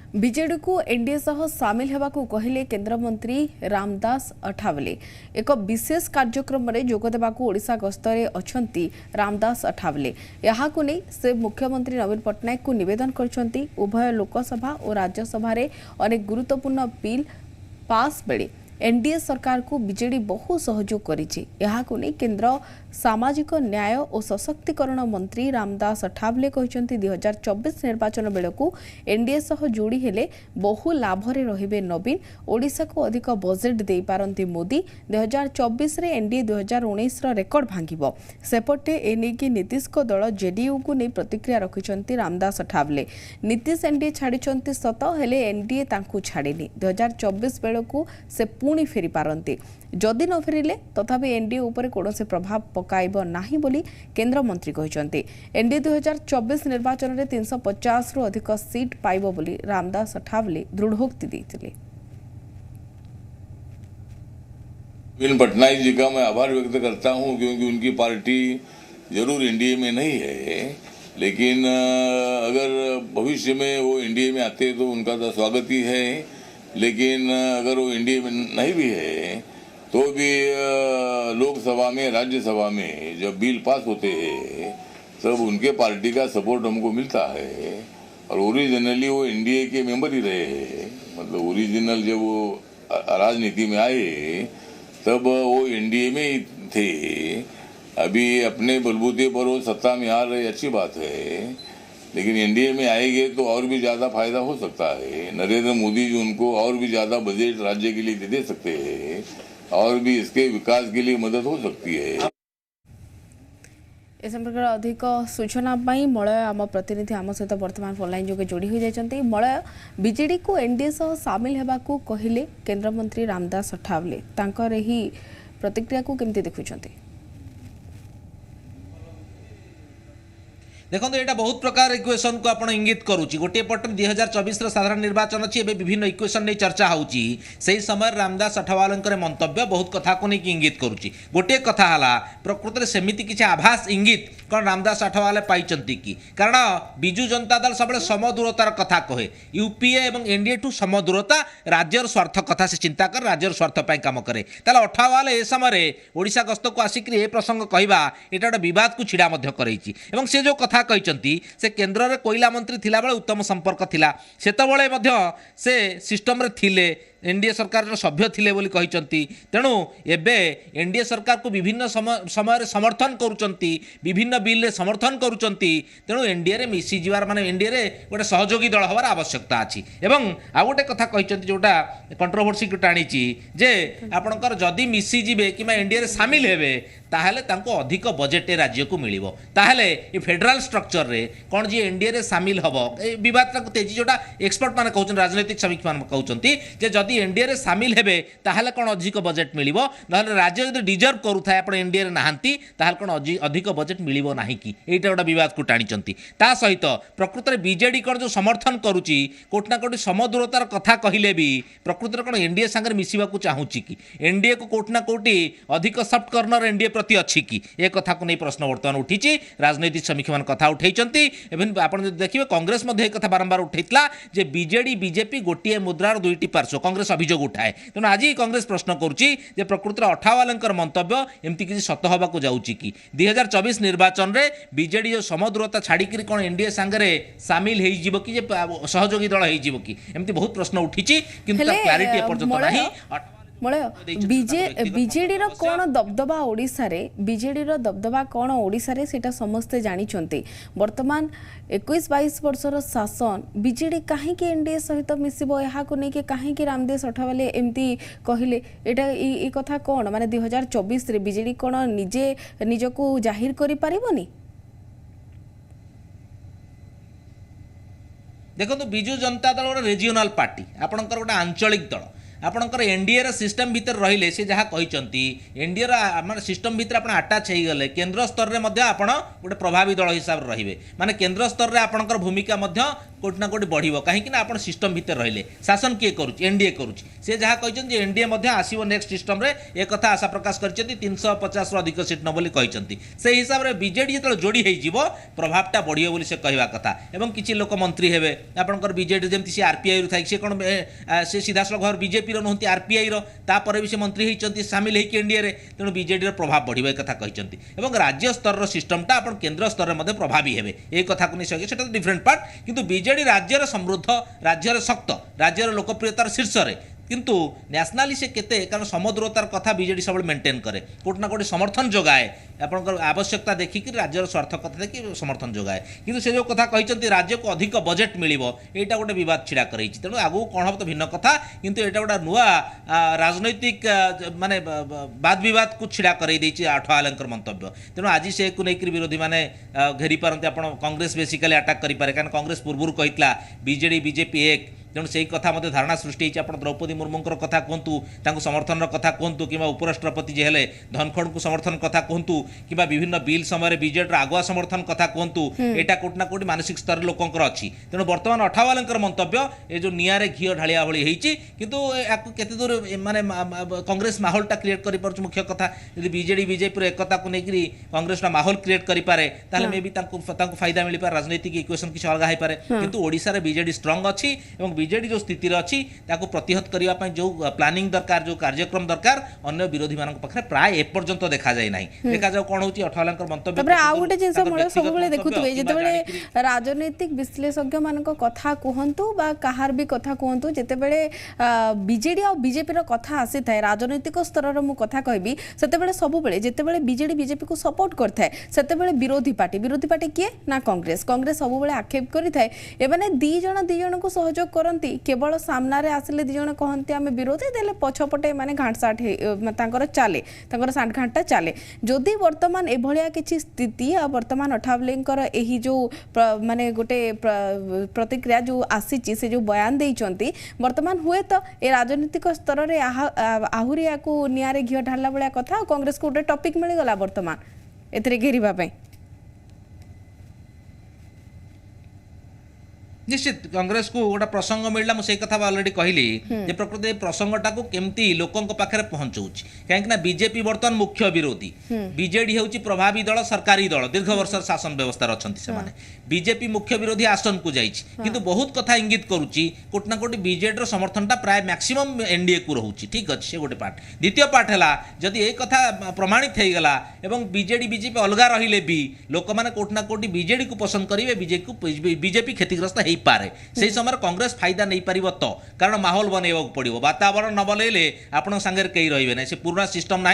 BJD को NDA सह सामिल होगाकू कहले केन्द्रमंत्री रामदास अठावले। एक विशेष कार्यक्रम में जोगदेवाकू ओडिशा गस्तरे अछंती रामदास अठावले। याहाकू नै से मुख्यमंत्री नवीन पट्टनायक को निवेदन करछंती। उभय लोकसभा और राज्यसभा रे अनेक गुरुत्वपूर्ण बिल पास बेले एनडीए सरकार को बीजेडी बहु सहयोग करिछि। याहाकू नै केंद्र सामाजिक न्याय और सशक्तिकरण मंत्री रामदास अठावले कहते 2024 निर्वाचन बेलू एनडीए सह जोड़ी हेले बहु लाभरे रहिबे नवीन। ओडिशा को अधिक बजेट दे पारंती मोदी। 2024 रे एनडीए 2019 रो रेकर्ड भांगिबो। सेपटे एने की नीतीश को दल जेडीयू को नहीं प्रतिक्रिया रखिछंती रामदास अठावले। नीतीश एनडीए छाड़िछंती सत हेले एनडीए तांकू छाड़िनी। 2024 बेलू से पुणी फेरी पारंती। जदि न फेरिले तथापि एनडीए उपर कौनसी प्रभाव पकाइब नाही बोली केंद्र मंत्री कहते। एनडीए 2024 निर्वाचन में 350 रु अधिक सीट पाइब बोली रामदास अठावले दृढ़ोक्ति देते। नवीन पटनायक जी का मैं आभार व्यक्त करता हूं, क्योंकि उनकी पार्टी जरूर एनडीए में नहीं है, लेकिन अगर भविष्य में वो एनडीए में आते तो उनका तो स्वागत ही है। लेकिन अगर वो एनडीए में नहीं भी है तो भी लोकसभा में राज्यसभा में जब बिल पास होते हैं तब उनके पार्टी का सपोर्ट हमको मिलता है। और ओरिजिनली वो एनडीए के मेंबर ही रहे हैं, मतलब ओरिजिनल जब वो राजनीति में आए तब वो एनडीए में ही थे। अभी अपने बलबूते पर वो सत्ता में आ रहे, अच्छी बात है, लेकिन एनडीए में आएंगे तो और भी ज़्यादा फायदा हो सकता है। नरेंद्र मोदी जी उनको और भी ज़्यादा बजट राज्य के लिए दे सकते हैं और भी इसके विकास के लिए मदद हो सकती है। इस संपर्क अधिक सूचना मलय आम प्रतिनिधि आम सहित वर्तमान फोनलाइन जोगे जोड़ी हो जाती। मलय, बीजेडी को एनडीए सह सामिल होगाकू कहले केन्द्रमंत्री रामदास अठावले, तांकर एही प्रतिक्रिया को केमती देखुछंती? देखो यहाँ बहुत प्रकार इक्वेशन को आप इंगित करुच्ची। गोटे पटे 2024 साधारण निर्वाचन अच्छी विभिन्न इक्वेशन नहीं चर्चा होची। से समय रामदास अठावले मंतव्य बहुत कथा को नहीं इंगित करुच्ची। गोटे कथा है प्रकृत में सेमती किसी आभास इंगित कौन रामदास अठावले पाई कि, कारण विजु जनता दल सब समदूरतार कथा कहे। यूपीए और एनडीए ठू समदूरता, राज्यर स्वार्थ कथा से चिंता कर, राज्यर स्वार्थ पर काम करे। ताले अठावले ए समय ओडिशा गस्त को आसिक ए प्रसंग कहवा एटा गोटे बद को छिड़ा करैछि। एवं से जो कथा कहते से केन्द्र में कोयला मंत्री थिला बेले उत्तम संपर्क थिला, सेतबेले मध्य से सिस्टम रे थिले, एनडीए सरकार सभ्य थिले बोली कहते। तेणु एबे एनडीए सरकार को विभिन्न समय समर्थन करुचंती, विभिन्न बिल रे समर्थन करुचंती। तेणु एनडीए रे मिसी जीवार माने एनडीए रे गोटे सहयोगी दल हवार आवश्यकता अछि। एवं आ गोटे कथा कहते जोटा कंट्रोवर्सी को टाणीची जे आपणकर जदि मिसी जीवे कि एनडीए रे शामिल हेबे ताहले तांको अधिक बजेट राज्य को मिलिबो। ताहले ए फेडरल स्ट्रक्चर रे कोन जे एनडीए रे शामिल हबो ए विवाद को तेजी जोटा एक्सपर्ट माने कहउछन, राजनीतिक समीक्षक माने कहउछंती जे जदि एनडीए रे शामिल हेबे ताहले कोन अधिक बजेट मिलिबो, नहले राज्य जदि डिजर्व करूथाय आपण एनडीए रे नाहंती ताहले कोन अधिक बजेट मिलिबो नाही कि, एटा गोटा विवाद को टाणीचंती। ता सहित प्रकृत में बीजेडी कोन जो समर्थन करूची कोटना कोटी समदूरतार कथा कहिले भी प्रकृत में कोन एनडीए संगे मिसिबा को चाहूची कि, एनडीए को कोटना कोटी अधिक सॉफ्ट कॉर्नर एनडीए प्रति अच्छी कि, ए कथा को नहीं प्रश्न वर्तमान उठी। राजनीतिक समीक्षक मान कथा उठाइचंती। एवं आपण देखिए कांग्रेस मध्ये एक कथा बारंबार उठैतला जे बीजेडी बीजेपी गोटिए मुद्रार दुईटी पार्श्व, कांग्रेस अभियोग उठाए। तेणु आज कांग्रेस प्रश्न करुच्ची जे प्रकृत में अठावलेंकर मंतव्य एमती किसी सत होगा जाऊँगी कि 2024 निर्वाचन में बीजेडी जो समदूरता छाड़िकी कौन एनडीए सांगे सामिल हो कि सहयोगी दल हो कि, एमती बहुत प्रश्न उठी किंतु क्लारिटी एपर्यंत नहीं। मलय, बीजेडी रो कौन दबदबा ओडिशा रे, बीजेडी रो दबदबा कौन ओडिशा रे सेटा समस्ते जानिचंती। वर्तमान 21-22 वर्षर शासन बीजेडी कहीं एनडीए सहित मिसिबो यहाँ को नहीं कि कहीं रामदास अठावले एमती कहले, एटा ई कथा कौन माने 2024 रे बीजेडी कौन निजे निजको जाहिर करि परिबोनी? देखो विजु जनता दल गोटे रिजियोनाल पार्टी, आपणकर गोटे आंचलिक दल, आपणकर एनडीए रा सिस्टम भीतर रहिले से जहाँ कहते एनडीए रा सिस्टम भीतर आप आटाच हो गले केन्द्र स्तर में आपण गोटे प्रभावी दल हिसाब से रे, माने केन्द्र स्तर में आपणकर भूमिका कोटी ना कोटी बढ़िबो कहीं ना आपण सिस्टम भितर रहिले शासन किए करूची एनडीए करूची से जहाँ कहते एनडीए मध्य आसीबो नेक्स्ट सिस्टम रे एक कथा आशा प्रकाश करछथि 350 रु अधिक सीट न बोली कहछथि से हिसाब रे बीजेडी जेतल जोड़ी हे जीवो प्रभावटा बढ़ियो बोली से कहवा कथा एवं किछि लोक मंत्री हेबे आपनकर बीजेडी जेमति से आरपीआई रु थाइ से कोन से सीधा सलख घर बीजेपी रो नहंती आरपीआई रो तापर भी से मंत्री हेचंती शामिल हेकि एनडीए रे तेणु बीजेडी रो प्रभाव बढ़िबो कथा कहछंती एवं राज्य स्तर रो सिस्टमटा आपण केंद्र स्तर रे मध्ये प्रभावी हेबे ए कथा को नहीं सके सेटा डिफरेंट पार्ट किंतु बीजेडी राज्य रे समृद्ध राज्य रे शक्त राज्य रे लोकप्रियतार शीर्ष रे किंतु न्याशनाली से केते कारण समदूरतार कथा बीजेडी सब मेंटेन करे कोट ना कोटी समर्थन जोगाए आपनकर आवश्यकता देखिक राज्यर स्वार्थ कथा देखि समर्थन जोगाए किंतु से जो कथा कहिसंती राज्य को अधिक बजेट मिलिबो एटा गोटे विवाद छिड़ा करैछि तेणु आगु कोन हबो तो भिन्न कथा किंतु एटा गोटा नुआ राजनैतिक माने वाद विवाद को छिड़ा करई दैछि अठवालंकर मंतव्य तेणु आज से को नेकरी विरोधी माने घेरी पारंती आपण कांग्रेस बेसिकली अटैक करि पारे कारण कांग्रेस पूर्वरु कहितला बीजेडी बीजेपी एक तेणु से कथा मध्य धारणा सृष्टि होती आप द्रौपदी मुर्मू कथा कहतु समर्थन कथा कहतु कि उपराष्ट्रपति जे हेले धनखड़ को समर्थन कथा कहतु कि विभिन्न बिल समय बीजेडी आगुआ समर्थन कथा कहतु एटा कोटना कोटी मानसिक स्तर लोकंकर अच्छी तेणु बर्तमान अठावालंकर मंतव्य ये जो निआरे घी ढालिया भली होती किंतु केते दूर माने कांग्रेस माहौलटा क्रिएट कर पारछ मुख्य कथा यदि बीजेडी बीजेपी एकता को लेकर कांग्रेस माहौल क्रिएट करि पारे ताले मे भी तांको फायदा मिल पारे राजनीतिक इक्वेशन किछ अलग है पारे किंतु ओडिसा रे बीजेडी स्ट्रांग अच्छी एवं बीजेडी जो स्थिति अच्छी ताको प्रतिहत करबा पई जो प्लानिंग दरकार जो कार्यक्रम दरकार अन्य विरोधी मानक पखरे प्राय एपर्यंत देखा जाय नाही देखा जाव कोन होची अठवालंकर मंतव्य तबरे आ गोटे जिंस मोळे सब बेले देखुतबे जेतेबेले राजनीतिक विश्लेषज्ञ मानक कथा कहंतु बा कहार भी कथा कहंतु जेतेबेले बीजेडी और बीजेपी रो कथा आसी थाए राजनीतिक स्तर रो मु कथा कहबी सेतेबेले सब बेले जेतेबेले बीजेडी बीजेपी को सपोर्ट करथाय सेतेबेले विरोधी पार्टी किए ना कांग्रेस सब बेले आक्षेप करि थाए एबने दी जण को सहयोग करंती केवल सामना रे आसले दी जण कहंती आमे विरोधी देले पछपटे माने घाटसाट तांकर चाले तांकर सांठघाटा चाले जदि वर्तमान एभलिया किछि स्थिति आ वर्तमान अठावलेंकर एही जो माने गोटे प्रतिक्रिया जो आसीची से जो बयान देइचंती वर्तमान हुए तो ए राजनीतिक स्तर रे आहुरी याकू नियारे घियो ढाला बळा कथा कांग्रेस को गोटे टॉपिक मिल गला वर्तमान एतरे घेरिबा पई निश्चित कांग्रेस को गोटे प्रसंग मिलला मुझे कथा अलरेडी कहली जे प्रकृति प्रसंगटा को केमती लोकों पाखे पहुंचाऊँ कहीं बीजेपी बर्तमान मुख्य विरोधी बीजेडी हूँ प्रभावी दल सरकारी दल दीर्घ वर्ष शासन व्यवस्था अच्छा से बीजेपी मुख्य विरोधी आसन को जाइए किंतु बहुत कथा इंगित करुच्ची कोटना कोटी बीजेडी समर्थनटा प्राय मैक्सिमम एनडीए को रोचे ठीक अच्छे से गोटे पार्ट द्वितीय पार्ट है जदि ये कथा प्रमाणित हो गला एवं बीजेडी बीजेपी अलग रहिले भी लोक मैंने कोटना कोटी बीजेडी को पसंद करेंगे बीजेपी क्षतिग्रस्त हो पारे से समय कांग्रेस फायदा नहीं पार तो कारण माहौल बनइबा पड़ो वातावरण न बनइले आपण सांगे कहीं रही ना से पुराना सिस्टम ना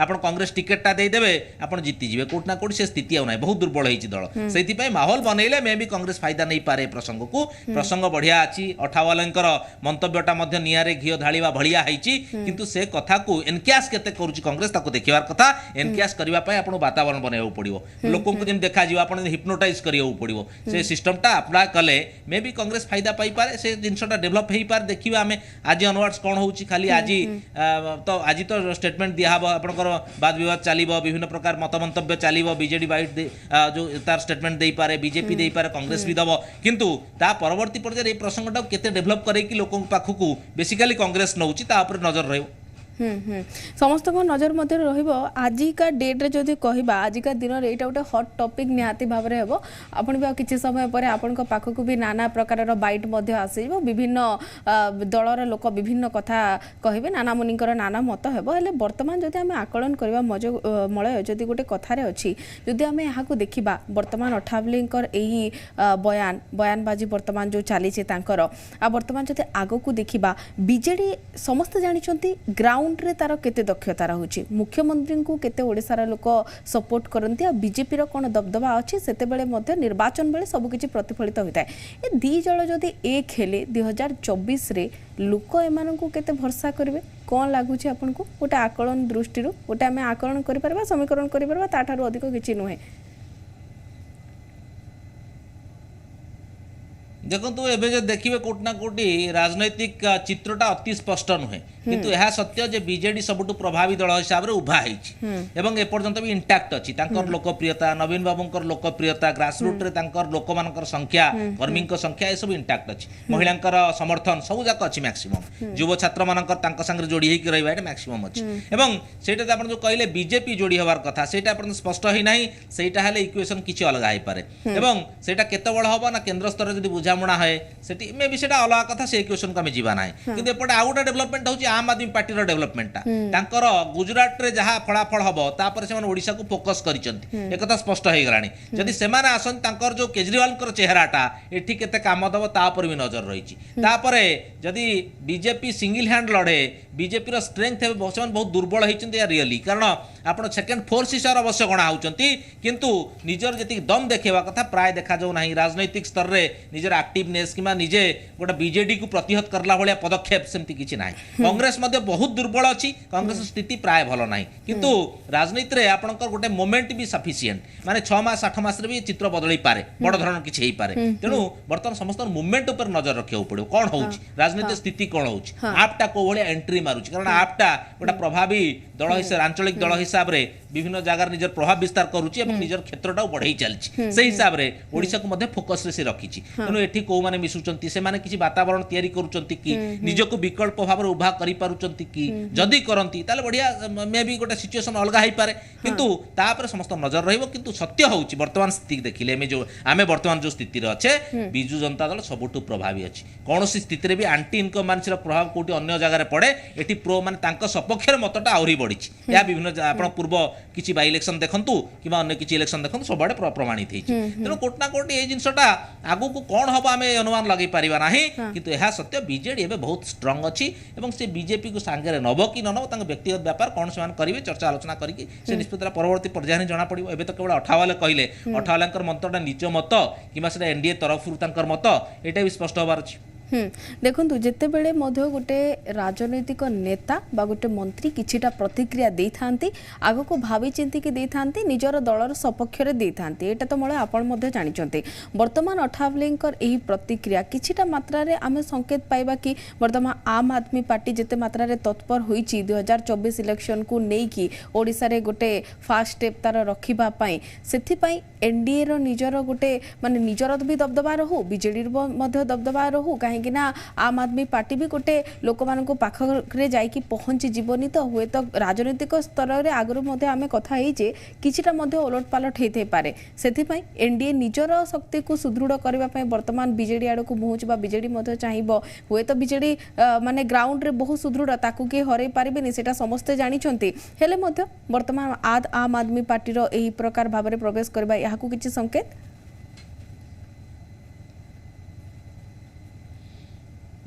आप कांग्रेस टिकेटा देदेवे आप जीतीजे कोटना कोटी से स्थिति आना बहुत दुर्बल होती दल से माहौल बनइले मे भी कांग्रेस फायदा नहीं पारे प्रसंग को प्रसंग बढ़िया अच्छी अठावालंकर मंतव्यटा निआरे घी ढाड़ा भलिया किंतु से कथा को एनक्यास केते करूची कांग्रेस ताको देखिबार कथा एनक्यास करबा पय आपण वातावरण बनइबा पड़ो लोकों को जेम देखा जिवो आपण हिप्नोटाइज करियो पड़ो से सिस्टमटा अप्लाई कले मे भी कांग्रेस फायदा पाई पारे से जिनसटा डेवलप हो पारे देखिबा आमे आज ऑनवर्ड्स कोन होउची खाली आज तो स्टेटमेंट दिया हबो आपनकर वाद विवाद चलिबो विभिन्न प्रकार मत मंतव्य चलिबो बीजेडी वाइट जो तार स्टेटमेंट देई पारे बीजेपी देई पारे कांग्रेस भी दबो किंतु ता परवर्ती पर्याय ए प्रसंगटा केते डेवलप करे कि लोकों पाखकू बेसिकली कांग्रेस नउची ता ऊपर नजर रहयो समस्त को नजर मध्य रहिबो आजिका डेट रे जदि कहबा आजिका दिन रे एटा गोटे हॉट टॉपिक निहाती भाव रे हेबो आपण भी किछि समय परे आपण को पाखकू भी नाना प्रकार रो बाइट मध्य आसीबो विभिन्न दलर लोक विभिन्न कथा कहबे नाना मुनिकर नाना मत हेबो हेले वर्तमान जदि हम आकलन करबा मलय जदि गोटे कथा रे अछि जदि हम यहाँ को देखिबा वर्तमान अठावलेंकर एही बयानबाजी वर्तमान जो चली छे तांकर आ वर्तमान जदि आगो को देखिबा बीजेडी समस्त जानि छंती ग्राउंड रे तार केते दक्षता रहुची मुख्यमंत्री को केते ओडिसार लोक सपोर्ट करंती आ बीजेपी रो कोन दबदबा अछि सेते बेले मध्य निर्वाचन बेले सब किछि प्रतिफलित होइताय ए दी जळ जदि एक हेले 2024 रे लोक एमान को केते भरोसा करबे कोन लागुची आपन को गोटे आकलन दृष्टि रो गोटे हमें आकलन करि परबा समीकरण करि परबा ताठारो अधिक किछि नुहे देखो एबे जो देखिए कोट ना कोटी राजनैतिक चित्रटा अति स्पष्ट नुहे किंतु यह सत्य जे बीजेडी सबुठु प्रभावी दल हिसाब रे उभा हेछि एवं एपर्यंत भी इंटैक्ट अछि तांकर लोकप्रियता नवीन बाबूंकर लोकप्रियता ग्रासरूट रे तांकर लोक मानकर संख्या कर्मी संख्या ए सब इंटैक्ट अछि महिलांकर समर्थन सब जाक अछि मैक्सिमम युवा छात्र मानकर तांक संगे जोड़ी हेकि रहबा एटा मैक्सिमम अछि एवं सेटा आपण जो कहले बीजेपी जोड़ी होबार कथा सेटा आपण स्पष्ट ही नाही सेटा हेले इक्वेशन किछि अलग आइ पारे एवं सेटा केते बड़ होबा ना केंद्र स्तर जदी बुझामणा है सेटी मे भी सेटा अलग कथा से इक्वेशन को हम जीवा नाही किंतु एपटे आउटा डेवलपमेंट होछि आम आदमी पार्टी रो डेवलपमेंट तांकर गुजरात रे जहा फलाफल हबो तापर से ओडिसा को फोकस करिसंती एक कथा स्पष्ट हे गलानी जदी सेमाने आसन तांकर जो केजरीवाल कर चेहराटा एठी केते काम दबो ता पर भी नजर रहिछि तापरे जदी बीजेपी सिंगल हैंड लड़े बीजेपी रो स्ट्रेंथ है बहुत दुर्बल होइचंती रियली कारण आपण सेकंड फोर्स हिसाब अवश्य गणा होचंती किंतु निजर जति दम देखेवा कथा प्राय देखा जाउ नाही राजनैतिक स्तर रे निजर एक्टिवनेस किमा निजे गोटे बीजेडी को प्रतिहत करला भलिया पदक्षेप सेमती किछि नाही कांग्रेस मध्ये बहुत दुर्बल अछि कांग्रेस स्थिति प्राय भलो नाही किंतु राजनीति रे आपनकर गोटे मोमेंट भी सफिशिएंट माने 6 मास 8 मास रे भी चित्र बदलई पारे बड़ धरण किछि हेई पारे तेनु वर्तमान समस्त मूवमेंट ऊपर नजर रखियो पड़ो कोन होउछि राजनीति स्थिति कोन होउछि आपटा को भलिया एंट्री मारुछि कारण आपटा गोटे प्रभावी दल हिसाब आंचलिक दल हिसाब रे विभिन्न जगार निजर प्रभाव विस्तार करूछि एवं निजर क्षेत्रटा बढ़ई चलछि सेही हिसाब रे ओडिसा को मध्ये फोकस रे से रखिछि तेनु एठी को माने मिसुचंती से माने किछि वातावरण तयारी करूचंती कि निजको विकल्प भाव रे उभा करि पारुचंती कि जदी करंती ताले बढ़िया मे भी गोटे सिचुएशन अलगा हेई पारे किंतु ता पर समस्त नजर रहइबो किंतु सत्य होउछि वर्तमान स्थिति देखिले आमे वर्तमान जो स्थिति रे अच्छे बिजु जनता दल सबुठु प्रभावी अछि कोनोसी स्थिति रे भी एंटी इनकम मानसिर प्रभाव कोटी अन्य जगह रे पड़े एठी प्रो माने तांको सपक्ष रे मतटा आउरी बढ़िछि या विभिन्न आपण पूर्व किछि बाई इलेक्शन देखंतु किबा अन्य किछि इलेक्शन देखंतु सबडे प्रमाणित हेछि तेनो कोटना कोटी ए जिंसटा आगु को कोन हबो आमे अनुमान लगै परिबा नाही किंतु एहा सत्य बीजेडी एबे बहुत स्ट्रांग अछि एवं से बीजेपी को संगे रे नबो कि न नबो तांग व्यक्तिगत व्यापार कोन समान करिवे चर्चा आलोचना करिकि से निष्पत्ति परवर्ती पर्याय जणा पड़िबो एबे तो केवल 58 कहले 58 मतटा निच मत किबा से एनडीए तरफ तांकर मत एटा भी स्पष्ट होबार अछि देखु जिते बेले गोटे राजनैतिक नेता बा गोटे मंत्री किछिटा प्रतिक्रिया दे थांती आगो को भावी चिंती की दे थांती निजर दलर सपक्ष रे दे थांती एटा तो मळे आपण मध्ये जानिचंती वर्तमान अठावलेंकर एही प्रतिक्रिया किछिटा मात्रा रे आमे संकेत पाइबा कि वर्तमान आम आदमी पार्टी जेते मात्रा रे तत्पर होईची 2024 इलेक्शन को नेई कि ओडिसा रे गोटे फास्ट स्टेप तार रखिबा पई सेथि पई एनडीए रो निजर गोटे माने निजर भी दबदबा रहू बीजेडी रो मध्ये दबदबा रहू कहीं आम आदमी पार्टी भी गोटे लोक मान पाखे जाइकी पहुंची जीवनी तो हुए तो राजनीतिक स्तर में आगु आम कथा किछिटा ओलट पालट होते पारे से एनडीए निजर शक्ति को सुदृढ़ करने वर्तमान बीजेडी आड़ को मुहुच बीजेडी चाहिए हुए तो बीजेडी माने ग्राउंड रे बहुत सुदृढ़ ताकू किए हरई पारे से समस्ते जानते हेले वर्तमान आम आदमी पार्टी यही प्रकार भाव में प्रवेश करवा यहाँ किसी संकेत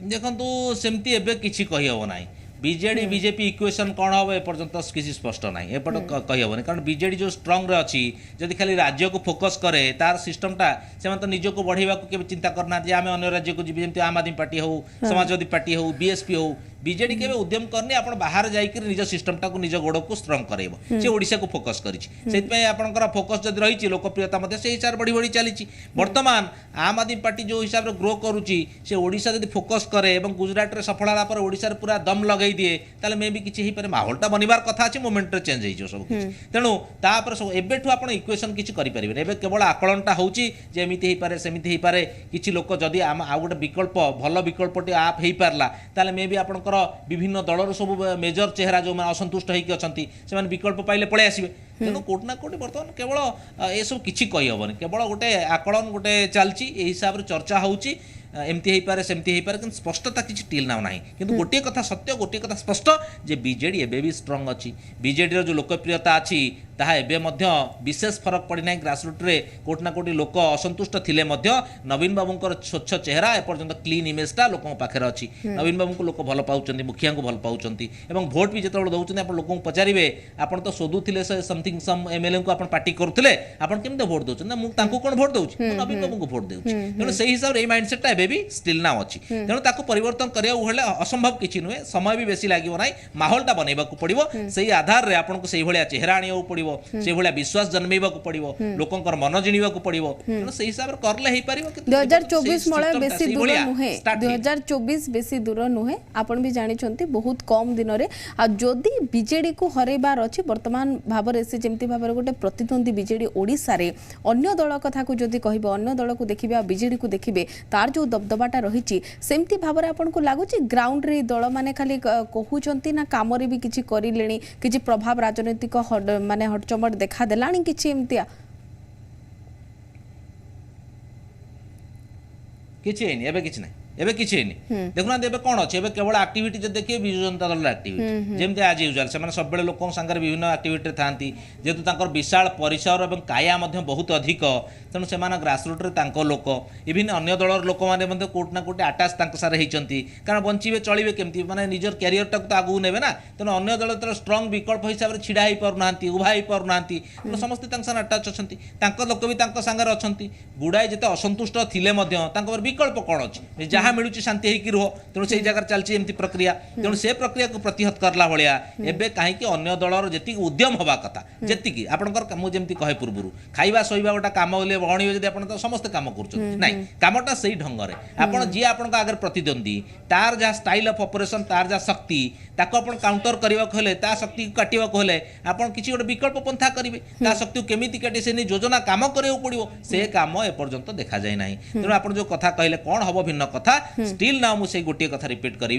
देखंतु सेमती एबे किछि कहि हो नाही बीजेडी बीजेपी इक्वेशन कौन हम एपर्यंत किसी स्पष्ट ना एपट कही हेनी कारण बीजेडी जो स्ट्रंग अच्छी जदि खाली राज्य को फोकस करे तार सिस्टमटा से तो निज को बढ़ेवा के चिंता करना आम अन्य राज्य को जी आम आदमी पार्टी हो समाजवादी पार्टी हो बीएसपी हो बीजेडी के उद्यम करनी आप बाहर जाकर निज सिस्टमटा को निज गोड़ को स्ट्रंग करेब से ओडिशा को फोकस कर फोकस जब रही लोकप्रियता से हिसाब बढ़ी बढ़ी चली बर्तमान आम आदमी पार्टी जो हिसाब से ग्रो करुच्ची से ओडिशा जब फोकस करे गुजरात में सफल होला पर ओडिशा पूरा दम लगे दिए ताले मे भी किछि पारे माहौलटा बनिबार कथा अछि मोमेंट रे चेंज हो सब किछि तेणु तापर सब एबेठु आपण इक्वेशन किछि करि परिबे एबे केवल आकलनटा होउची जे एमिति हेई पारे सेमिति हेई पारे किछि लोक जदि आ गोटे विकल्प भल विकल्पटी आप हेई पारला ताले मे भी आपणकर विभिन्न दलर सब मेजर चेहरा जो असंतुष्ट होइके अछंती से माने विकल्प पाइले पळे आसीबे तेणु कोट ना कोट बर्तमान केवल ए सब किछि कहि हबनी केवल गोटे आकलन गोटे चलची ए हिसाब रे चर्चा होउची एमती हो पारे सेमती हो पारे कि स्पष्टता किसी टिल ना ना कि गोटे कथा सत्य गोटे कथा स्पष्ट जे बीजेडी एबे भी स्ट्रंग अच्छी बीजेडी जो लोकप्रियता अच्छी ताहा एबे मध्य विशेष फरक पड़ी ना ग्रासरूट रे कोट ना कोटी लोक असंतुष्ट थिले मध्य नवीन बाबूंकर स्वच्छ चेहरा एपर्यंत क्लीन इमेजटा लोकों पाखे अच्छी नवीन बाबू को लोक भल पाउचंती मुखिया को भल पाउचंती एवं भोट भी जिते दौरान आप लोक पचारे आपन तो शोधुले समथिंग सम एमएलए को आप पार्टी करुले आपन केमते भोट दउछन ना मु तांको कोन भोट दउछि नवीन बाबू को भोट देउछि तेणु से हिसाब रे माइंडसेट भी स्टिल ना अच्छी तेणु ताको परिवर्तन करिया असंभव किसी नुहे समय भी बेसी लगे ना माहौलटा बनइबा को पड़ो से आधार रे आपन को सही भलिया चेहरा आनिया पड़ो पड़िबो से भलिया विश्वास जन्मेबाकू पड़िबो लोकंकर मन जिणिबाकू पड़िबो तेणु से हिसाब रे करले हेई परिबो कि 2024 मळे बेसी दूर नुहे 2024 बेसी दूर नुहे आपण भी जानि छंती बहुत कम दिन रे आ जदी बीजेडी को हरेबार अछि वर्तमान भाबरे से जेमती भाबरे गोटे प्रतिद्वंदी बीजेडी ओडिसा रे अन्य दल कथा को जदी कहिबो अन्य दल को देखिबे आ बीजेडी को देखिबे तार जो दबदबाटा रहिछि सेमती भाबरे आपण को लागुछि ग्राउंड रे दल माने खाली कहउछंती ना काम रे भी किछि करिलेनी किछि प्रभाव राजनीतिक माने हटचमट देखा देलानी किछि एमतिया किछि एनी एबे किछि नै एबे किछि नहीं देखुना एबे कोन अछि एबे केवल एक्टिविटी जे देखिए बिजु जनता दल एक्टिविटी जेमते आज यूजुअल से माने सब बेले लोकन संगर विभिन्न एक्टिविटी थांती जेतु तांकर विशाल परिसर एवं काया मध्ये बहुत अधिक तेणु से माने ग्रासरूट रे तांको लोक इभिन्न अन्य दलर लोक माने मध्ये कोट ना कोटे अटैच तांको सारे हेचंती कारण बंचीबे चलिबे केमती माने निजर कैरियर तक तो आगु नेबे ना तेणु अन्य दल तर स्ट्रांग विकल्प हिसाब रे छिडा ही पर नांती उभा ही पर नांती तेणु समस्त तांक सारे अटैच अछंती तांको लोक भी तांको संगर अछंती गुडाई जेते असंतुष्ट थिले मध्ये तांको विकल्प कोन अछि जहा मिलुची शांति हेकी रहो तेणु से जगह चलची एमती प्रक्रिया तेणु से प्रक्रिया को प्रतिहत करला भलिया एबे काहे कि अन्य दलर जेति उद्यम होबा कथा जेति कि आपनकर मु जेमती कहे पूर्वरु खाइबा सोइबा गोटा काम होले बणियो जदि आपन तो समस्त काम करछन नाही कामटा सही ढंग रे आपन जे आपन आगे प्रतिद्वंदी तार जा स्टाइल ऑफ ऑपरेशन तार जा शक्ति ताको आपन काउंटर करबा को हेले ता शक्ति को काटिबा को हेले आपन किछि गोटे विकल्प पंथा करिवे ता शक्ति केमिति काटि से योजना काम करियो पड़ियो से काम ए पर्यंत देखा जाय नाही तेणु आपन जो कथा कहले कोन हबो भिन्न कथा स्टिल ना मुझे गोटे कथा रिपीट करी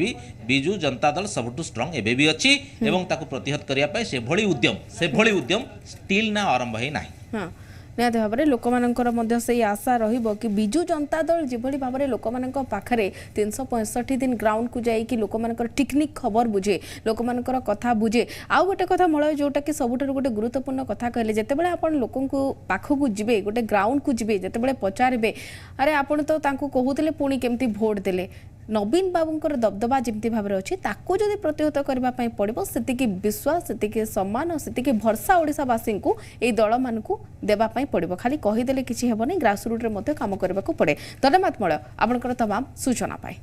बिजु जनता दल सबुठु स्ट्रांग एबे भी अच्छी एवं ताकू प्रतिहत करिया पय से भली उद्यम स्टिल ना आरंभ हे नाही हां निहाती भाव में लोक मान से आशा रही बिजु जनता दल जिभली भाव में लोक मान पाखरे 365 दिन ग्राउंड को जाइए लोक मान टेक्निक खबर बुझे लोक मान कथा बुझे आउ गोटे कथा मलय जोटा कि सबुठ गोटे गुरुत्वपूर्ण कथा कहले जितेबाला आपण लोक पाखक जीवे गोटे ग्राउंड को जीवे जितेबाला पचारे अरे आपण तो कहते पुणी केमती भोट देले नवीन बाबूंकर दबदबा जमती भाव में अच्छी ताकू जदि प्रतिहत करने पड़ो से विश्वास से सम्मान से भरसा ओडिशावासी को ये दल मान देवाई पड़ो खाली कहीदेले किसी हेबनी ग्रासरूट रे काम करने को पड़े। धन्यवाद मलय आपंकर तमाम सूचना पाए।